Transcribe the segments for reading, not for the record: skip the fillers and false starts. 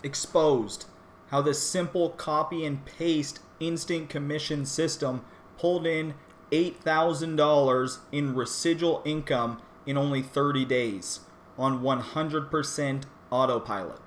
exposed how this simple copy and paste instant commission system pulled in $8,000 in residual income in only 30 days on 100% autopilot.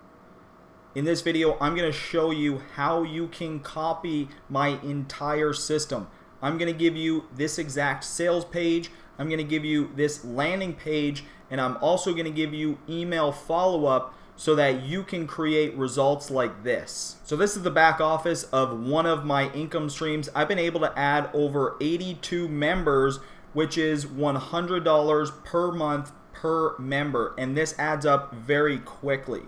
In this video, I'm going to show you how you can copy my entire system. I'm going to give you this exact sales page. I'm going to give you this landing page, and I'm also going to give you email follow-up so that you can create results like this. So this is the back office of one of my income streams. I've been able to add over 82 members, which is $100 per month per member, and this adds up very quickly.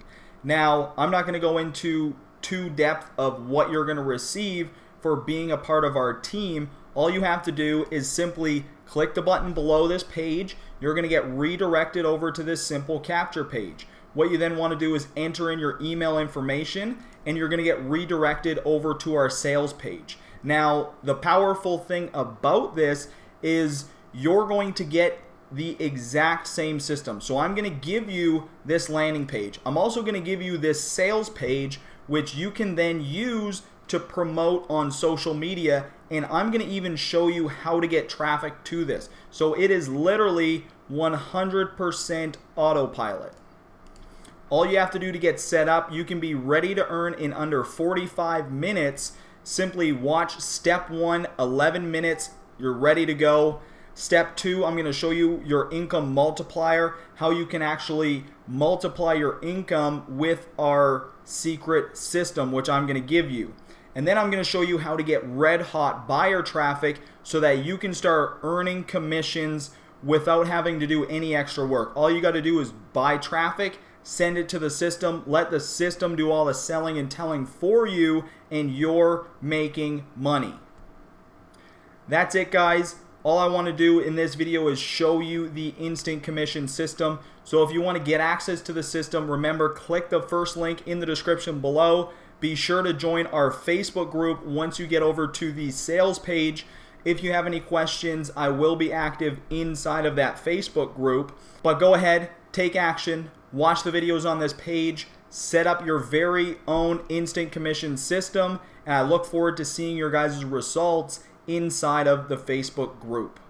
Now, I'm not going to go into too depth of what you're going to receive for being a part of our team. All you have to do is simply click the button below this page. You're going to get redirected over to this simple capture page. What you then want to do is enter in your email information, and you're going to get redirected over to our sales page. Now, the powerful thing about this is you're going to get the exact same system. So I'm going to give you this landing page. I'm also going to give you this sales page, which you can then use to promote on social media, and I'm going to even show you how to get traffic to this. So it is literally 100% autopilot. All you have to do to get set up, you can be ready to earn in under 45 minutes. Simply watch step 1, 11 minutes, you're ready to go. Step 2, I'm going to show you your income multiplier, how you can actually multiply your income with our secret system, which I'm going to give you. And then I'm going to show you how to get red hot buyer traffic so that you can start earning commissions without having to do any extra work. All you got to do is buy traffic, send it to the system, let the system do all the selling and telling for you, and you're making money. That's it, guys. All I want to do in this video is show you the instant commission system. So if you want to get access to the system, remember, click the first link in the description below. Be sure to join our Facebook group once you get over to the sales page. If you have any questions, I will be active inside of that Facebook group. But go ahead, take action, watch the videos on this page, set up your very own instant commission system, and I look forward to seeing your guys' results inside of the Facebook group.